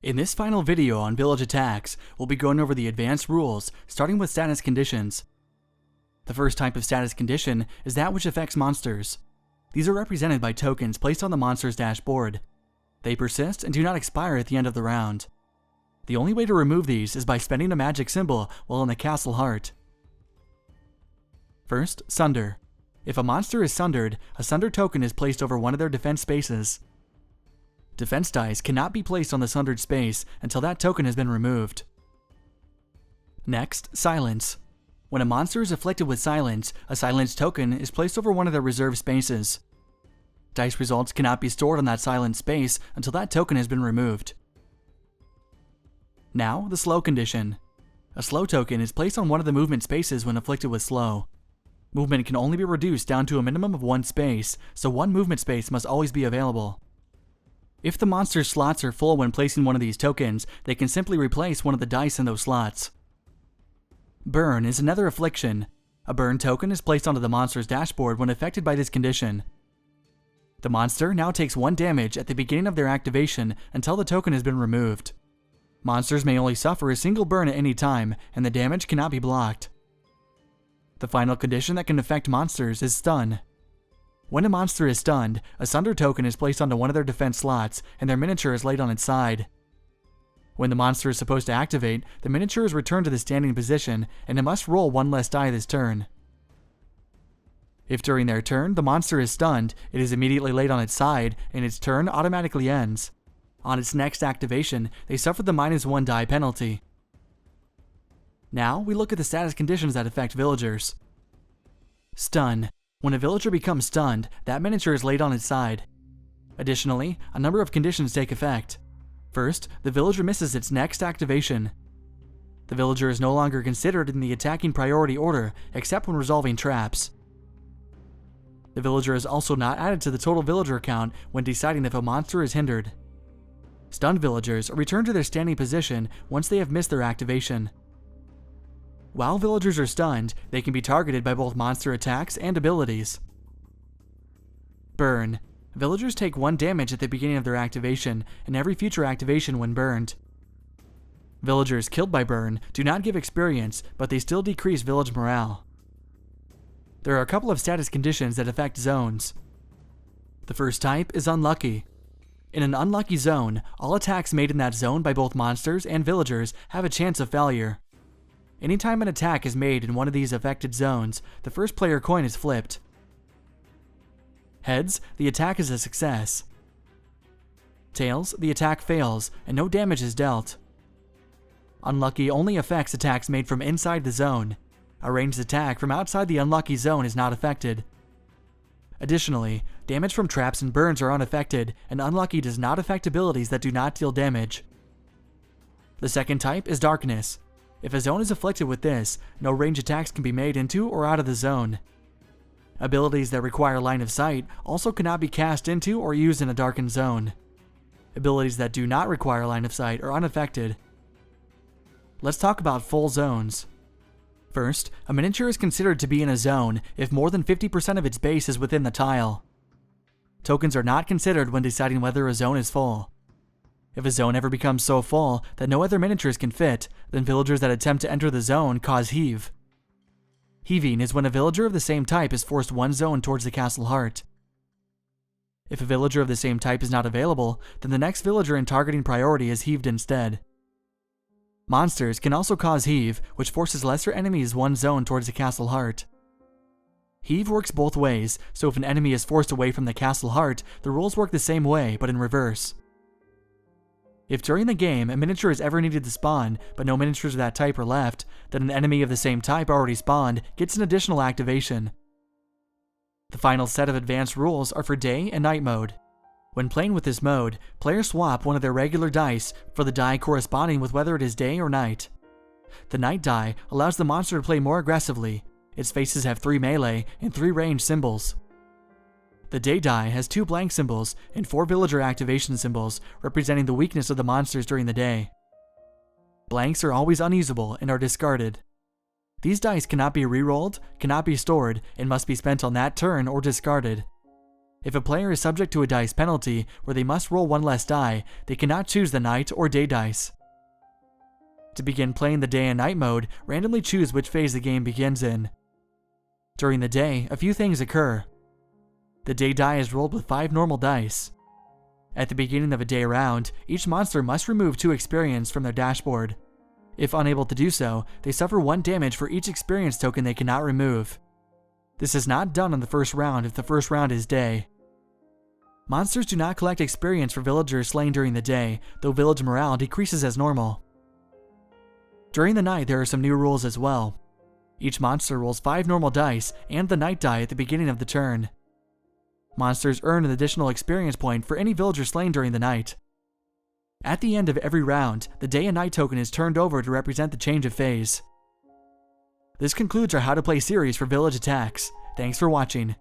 In this final video on village attacks, we'll be going over the advanced rules, starting with status conditions. The first type of status condition is that which affects monsters. These are represented by tokens placed on the monster's dashboard. They persist and do not expire at the end of the round. The only way to remove these is by spending a magic symbol while in the castle heart. First, Sunder. If a monster is sundered, a Sunder token is placed over one of their defense spaces. Defense dice cannot be placed on the sundered space until that token has been removed. Next, Silence. When a monster is afflicted with silence, a silence token is placed over one of their reserved spaces. Dice results cannot be stored on that silent space until that token has been removed. Now, the Slow condition. A slow token is placed on one of the movement spaces when afflicted with slow. Movement can only be reduced down to a minimum of one space, so one movement space must always be available. If the monster's slots are full when placing one of these tokens, they can simply replace one of the dice in those slots. Burn is another affliction. A burn token is placed onto the monster's dashboard when affected by this condition. The monster now takes 1 damage at the beginning of their activation until the token has been removed. Monsters may only suffer a single burn at any time, and the damage cannot be blocked. The final condition that can affect monsters is Stun. When a monster is stunned, a Sunder token is placed onto one of their defense slots, and their miniature is laid on its side. When the monster is supposed to activate, the miniature is returned to the standing position, and it must roll 1 less die this turn. If during their turn the monster is stunned, it is immediately laid on its side, and its turn automatically ends. On its next activation, they suffer the -1 die penalty. Now, we look at the status conditions that affect villagers. Stun. When a villager becomes stunned, that miniature is laid on its side. Additionally, a number of conditions take effect. First, the villager misses its next activation. The villager is no longer considered in the attacking priority order, except when resolving traps. The villager is also not added to the total villager count when deciding if a monster is hindered. Stunned villagers return to their standing position once they have missed their activation. While villagers are stunned, they can be targeted by both monster attacks and abilities. Burn. Villagers take 1 damage at the beginning of their activation, and every future activation when burned. Villagers killed by burn do not give experience, but they still decrease village morale. There are a couple of status conditions that affect zones. The first type is Unlucky. In an unlucky zone, all attacks made in that zone by both monsters and villagers have a chance of failure. Anytime an attack is made in one of these affected zones, the first player coin is flipped. Heads, the attack is a success. Tails, the attack fails, and no damage is dealt. Unlucky only affects attacks made from inside the zone. A ranged attack from outside the unlucky zone is not affected. Additionally, damage from traps and burns are unaffected, and unlucky does not affect abilities that do not deal damage. The second type is Darkness. If a zone is afflicted with this, no range attacks can be made into or out of the zone. Abilities that require line of sight also cannot be cast into or used in a darkened zone. Abilities that do not require line of sight are unaffected. Let's talk about full zones. First, a miniature is considered to be in a zone if more than 50% of its base is within the tile. Tokens are not considered when deciding whether a zone is full. If a zone ever becomes so full that no other miniatures can fit, then villagers that attempt to enter the zone cause heave. Heaving is when a villager of the same type is forced 1 zone towards the castle heart. If a villager of the same type is not available, then the next villager in targeting priority is heaved instead. Monsters can also cause heave, which forces lesser enemies 1 zone towards the castle heart. Heave works both ways, so if an enemy is forced away from the castle heart, the rules work the same way, but in reverse. If during the game a miniature is ever needed to spawn, but no miniatures of that type are left, then an enemy of the same type already spawned gets an additional activation. The final set of advanced rules are for day and night mode. When playing with this mode, players swap one of their regular dice for the die corresponding with whether it is day or night. The night die allows the monster to play more aggressively. Its faces have 3 melee and 3 ranged symbols. The day die has 2 blank symbols and 4 villager activation symbols representing the weakness of the monsters during the day. Blanks are always unusable and are discarded. These dice cannot be re-rolled, cannot be stored, and must be spent on that turn or discarded. If a player is subject to a dice penalty where they must roll one less die, they cannot choose the night or day dice. To begin playing the day and night mode, randomly choose which phase the game begins in. During the day, a few things occur. The day die is rolled with 5 normal dice. At the beginning of a day round, each monster must remove 2 experience from their dashboard. If unable to do so, they suffer 1 damage for each experience token they cannot remove. This is not done on the first round if the first round is day. Monsters do not collect experience for villagers slain during the day, though village morale decreases as normal. During the night, there are some new rules as well. Each monster rolls 5 normal dice and the night die at the beginning of the turn. Monsters earn an additional experience point for any villager slain during the night. At the end of every round, the day and night token is turned over to represent the change of phase. This concludes our How to Play series for Village Attacks. Thanks for watching.